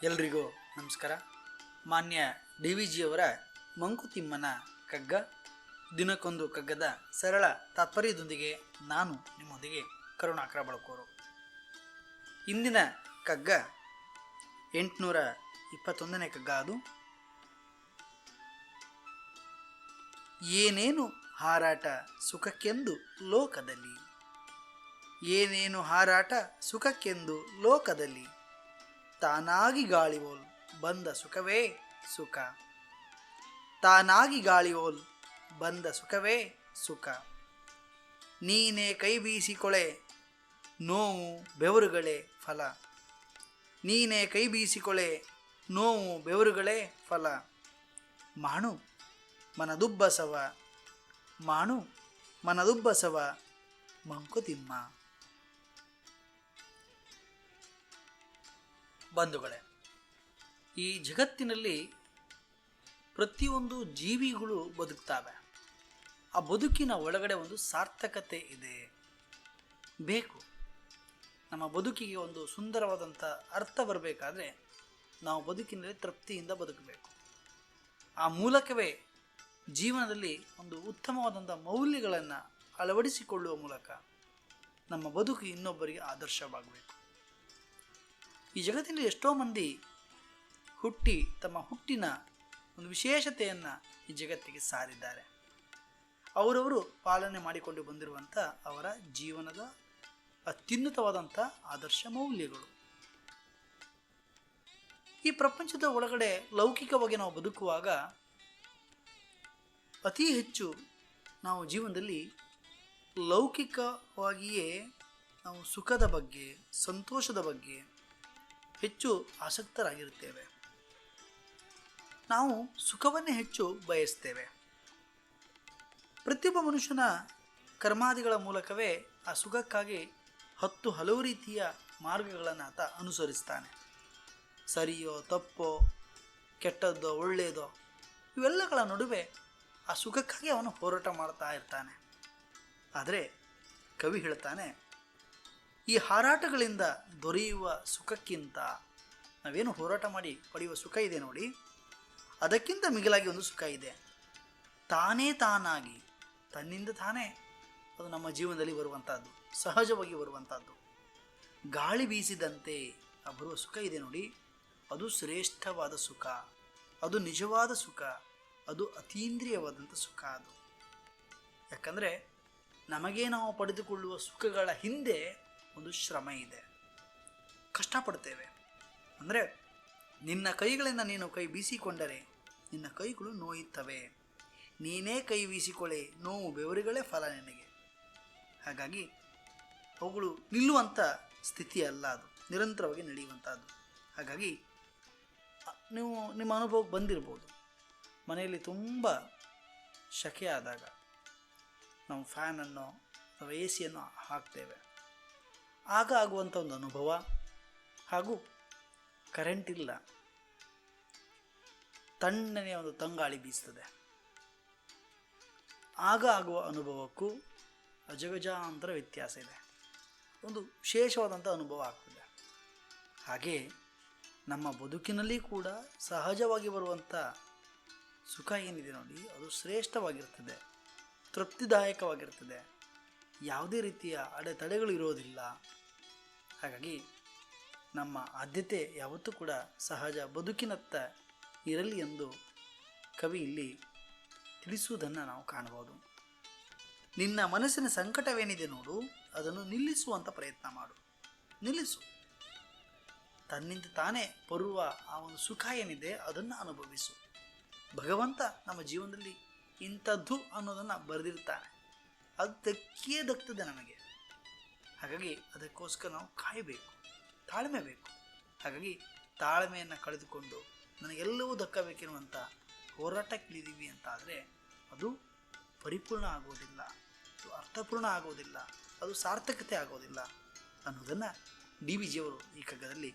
ಎಲ್ರಿಗೂ ನಮಸ್ಕಾರ. ಮಾನ್ಯ ಡಿ ವಿ ಜಿಯವರ ಮಂಕುತಿಮ್ಮನ ಕಗ್ಗ, ದಿನಕ್ಕೊಂದು ಕಗ್ಗದ ಸರಳ ತಾತ್ಪರ್ಯದೊಂದಿಗೆ ನಾನು ನಿಮ್ಮೊಂದಿಗೆ ಕರುಣಾಕರ ಬಳಕೋರು. ಇಂದಿನ ಕಗ್ಗ 821ನೇ ಕಗ್ಗ. ಅದು ಏನೇನು ಹಾರಾಟ ಸುಖಕ್ಕೆಂದು ಲೋಕದಲ್ಲಿ, ಏನೇನು ಹಾರಾಟ ಸುಖಕ್ಕೆಂದು ಲೋಕದಲ್ಲಿ, ತಾನಾಗಿ ಗಾಳಿಯೋಲ್ ಬಂದ ಸುಖವೇ ಸುಖ, ತಾನಾಗಿ ಗಾಳಿಯೋಲ್ ಬಂದ ಸುಖವೇ ಸುಖ, ನೀನೇ ಕೈ ಬೀಸಿಕೊಳೆ ನೋವು ಬೆವರುಗಳೇ ಫಲ, ನೀನೇ ಕೈ ಬೀಸಿಕೊಳೆ ನೋವು ಬೆವರುಗಳೇ ಫಲ, ಮಾಣು ಮನದುಬ್ಬಸವ, ಮಾಣು ಮನದುಬ್ಬಸವ ಮಂಕುತಿಮ್ಮ. ಬಂಧುಗಳೇ, ಈ ಜಗತ್ತಿನಲ್ಲಿ ಪ್ರತಿಯೊಂದು ಜೀವಿಗಳು ಬದುಕ್ತವೆ. ಆ ಬದುಕಿನ ಒಳಗಡೆ ಒಂದು ಸಾರ್ಥಕತೆ ಇದೆ, ಬೇಕು. ನಮ್ಮ ಬದುಕಿಗೆ ಒಂದು ಸುಂದರವಾದಂಥ ಅರ್ಥ ಬರಬೇಕಾದ್ರೆ ನಾವು ಬದುಕಿನಲ್ಲಿ ತೃಪ್ತಿಯಿಂದ ಬದುಕಬೇಕು. ಆ ಮೂಲಕವೇ ಜೀವನದಲ್ಲಿ ಒಂದು ಉತ್ತಮವಾದಂಥ ಮೌಲ್ಯಗಳನ್ನು ಅಳವಡಿಸಿಕೊಳ್ಳುವ ಮೂಲಕ ನಮ್ಮ ಬದುಕು ಇನ್ನೊಬ್ಬರಿಗೆ ಆದರ್ಶವಾಗಬೇಕು. ಈ ಜಗತ್ತಿನಲ್ಲಿ ಎಷ್ಟೋ ಮಂದಿ ಹುಟ್ಟಿ ತಮ್ಮ ಹುಟ್ಟಿನ ಒಂದು ವಿಶೇಷತೆಯನ್ನು ಈ ಜಗತ್ತಿಗೆ ಸಾರಿದ್ದಾರೆ. ಅವರವರು ಪಾಲನೆ ಮಾಡಿಕೊಂಡು ಬಂದಿರುವಂಥ ಅವರ ಜೀವನದ ಅತ್ಯುನ್ನತವಾದಂಥ ಆದರ್ಶ ಮೌಲ್ಯಗಳು. ಈ ಪ್ರಪಂಚದ ಒಳಗಡೆ ಲೌಕಿಕವಾಗಿ ನಾವು ಬದುಕುವಾಗ ಅತಿ ಹೆಚ್ಚು ನಾವು ಜೀವನದಲ್ಲಿ ಲೌಕಿಕವಾಗಿಯೇ ನಾವು ಸುಖದ ಬಗ್ಗೆ, ಸಂತೋಷದ ಬಗ್ಗೆ ಹೆಚ್ಚು ಆಸಕ್ತರಾಗಿರುತ್ತೇವೆ. ನಾವು ಸುಖವನ್ನೇ ಹೆಚ್ಚು ಬಯಸ್ತೇವೆ. ಪ್ರತಿಯೊಬ್ಬ ಮನುಷ್ಯನ ಕರ್ಮಾದಿಗಳ ಮೂಲಕವೇ ಆ ಸುಖಕ್ಕಾಗಿ ಹಲವು ರೀತಿಯ ಮಾರ್ಗಗಳನ್ನು ಆತ ಅನುಸರಿಸ್ತಾನೆ. ಸರಿಯೋ ತಪ್ಪೋ, ಕೆಟ್ಟದ್ದೋ ಒಳ್ಳೆಯದೋ, ಇವೆಲ್ಲಗಳ ನಡುವೆ ಆ ಸುಖಕ್ಕಾಗಿ ಅವನು ಹೋರಾಟ ಮಾಡ್ತಾ ಇರ್ತಾನೆ. ಆದರೆ ಕವಿ ಹೇಳ್ತಾನೆ, ಈ ಹಾರಾಟಗಳಿಂದ ದೊರೆಯುವ ಸುಖಕ್ಕಿಂತ ನಾವೇನು ಹೋರಾಟ ಮಾಡಿ ಪಡೆಯುವ ಸುಖ ಇದೆ ನೋಡಿ, ಅದಕ್ಕಿಂತ ಮಿಗಿಲಾಗಿ ಒಂದು ಸುಖ ಇದೆ. ತಾನೇ ತಾನಾಗಿ, ತನ್ನಿಂದ ತಾನೇ ಅದು ನಮ್ಮ ಜೀವನದಲ್ಲಿ ಬರುವಂಥದ್ದು, ಸಹಜವಾಗಿ ಬರುವಂಥದ್ದು. ಗಾಳಿ ಬೀಸಿದಂತೆ ಆ ಬರುವ ಸುಖ ಇದೆ ನೋಡಿ, ಅದು ಶ್ರೇಷ್ಠವಾದ ಸುಖ, ಅದು ನಿಜವಾದ ಸುಖ, ಅದು ಅತೀಂದ್ರಿಯವಾದಂಥ ಸುಖ. ಅದು ಯಾಕಂದರೆ ನಮಗೆ ನಾವು ಪಡೆದುಕೊಳ್ಳುವ ಸುಖಗಳ ಹಿಂದೆ ಒಂದು ಶ್ರಮ ಇದೆ, ಕಷ್ಟಪಡ್ತೇವೆ. ಅಂದರೆ ನಿನ್ನ ಕೈಗಳಿಂದ ನೀನು ಕೈ ಬೀಸಿಕೊಂಡರೆ ನಿನ್ನ ಕೈಗಳು ನೋಯುತ್ತವೆ, ನೀನೇ ಕೈ ಬೀಸಿಕೊಳ್ಳೆ ನೋವು ಬೆವರುಗಳೇ ಫಲ ನಿನಗೆ. ಹಾಗಾಗಿ ಅವುಗಳು ನಿಲ್ಲುವಂಥ ಸ್ಥಿತಿ ಅಲ್ಲ, ಅದು ನಿರಂತರವಾಗಿ ನಡೆಯುವಂಥದ್ದು. ಹಾಗಾಗಿ ನೀವು ನಿಮ್ಮ ಅನುಭವಕ್ಕೆ ಬಂದಿರ್ಬೋದು, ಮನೆಯಲ್ಲಿ ತುಂಬ ಶೆಕೆ ಆದಾಗ ನಾವು ಫ್ಯಾನನ್ನು ಅಥವಾ ಎ ಸಿಯನ್ನು ಹಾಕ್ತೇವೆ. ಆಗ ಆಗುವಂಥ ಒಂದು ಅನುಭವ, ಹಾಗೂ ಕರೆಂಟ್ ಇಲ್ಲ, ತಣ್ಣನೆಯ ಒಂದು ತಂಗಾಳಿ ಬೀಸ್ತದೆ, ಆಗ ಆಗುವ ಅನುಭವಕ್ಕೂ ಅಜಗಜಾಂತರ ವ್ಯತ್ಯಾಸ ಇದೆ, ಒಂದು ವಿಶೇಷವಾದಂಥ ಅನುಭವ ಆಗ್ತದೆ. ಹಾಗೆ ನಮ್ಮ ಬದುಕಿನಲ್ಲಿ ಕೂಡ ಸಹಜವಾಗಿ ಬರುವಂಥ ಸುಖ ಏನಿದೆ ನೋಡಿ, ಅದು ಶ್ರೇಷ್ಠವಾಗಿರ್ತದೆ, ತೃಪ್ತಿದಾಯಕವಾಗಿರ್ತದೆ, ಯಾವುದೇ ರೀತಿಯ ಅಡೆತಡೆಗಳು ಇರೋದಿಲ್ಲ. ಹಾಗಾಗಿ ನಮ್ಮ ಆದ್ಯತೆ ಯಾವತ್ತೂ ಕೂಡ ಸಹಜ ಬದುಕಿನತ್ತ ಇರಲಿ ಎಂದು ಕವಿ ಇಲ್ಲಿ ತಿಳಿಸುವುದನ್ನು ನಾವು ಕಾಣಬಹುದು. ನಿನ್ನ ಮನಸ್ಸಿನ ಸಂಕಟವೇನಿದೆ ನೋಡು, ಅದನ್ನು ನಿಲ್ಲಿಸುವಂಥ ಪ್ರಯತ್ನ ಮಾಡು, ನಿಲ್ಲಿಸು. ತನ್ನಿಂದ ತಾನೇ ಬರುವ ಆ ಒಂದು ಸುಖ ಏನಿದೆ ಅದನ್ನು ಅನುಭವಿಸು. ಭಗವಂತ ನಮ್ಮ ಜೀವನದಲ್ಲಿ ಇಂಥದ್ದು ಅನ್ನೋದನ್ನು ಬರೆದಿರ್ತಾನೆ, ಅದು ದಕ್ಕಿಯೇ ದಕ್ತದೆ ನಮಗೆ. ಹಾಗಾಗಿ ಅದಕ್ಕೋಸ್ಕರ ನಾವು ಕಾಯಬೇಕು, ತಾಳ್ಮೆ ಬೇಕು. ಹಾಗಾಗಿ ತಾಳ್ಮೆಯನ್ನು ಕಳೆದುಕೊಂಡು ನನಗೆಲ್ಲವೂ ದಕ್ಕಬೇಕೆನ್ನುವಂಥ ಹೋರಾಟಕ್ಕಿಳಿದೀವಿ ಅಂತಾದರೆ ಅದು ಪರಿಪೂರ್ಣ ಆಗೋದಿಲ್ಲ, ಅದು ಅರ್ಥಪೂರ್ಣ ಆಗೋದಿಲ್ಲ, ಅದು ಸಾರ್ಥಕತೆ ಆಗೋದಿಲ್ಲ ಅನ್ನೋದನ್ನು ಡಿ ವಿ ಜಿಯವರು ಈ ಕಗ್ಗದಲ್ಲಿ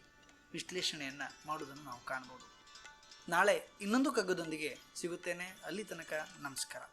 ವಿಶ್ಲೇಷಣೆಯನ್ನು ಮಾಡುವುದನ್ನು ನಾವು ಕಾಣ್ಬೋದು. ನಾಳೆ ಇನ್ನೊಂದು ಕಗ್ಗದೊಂದಿಗೆ ಸಿಗುತ್ತೇನೆ. ಅಲ್ಲಿ ತನಕ ನಮಸ್ಕಾರ.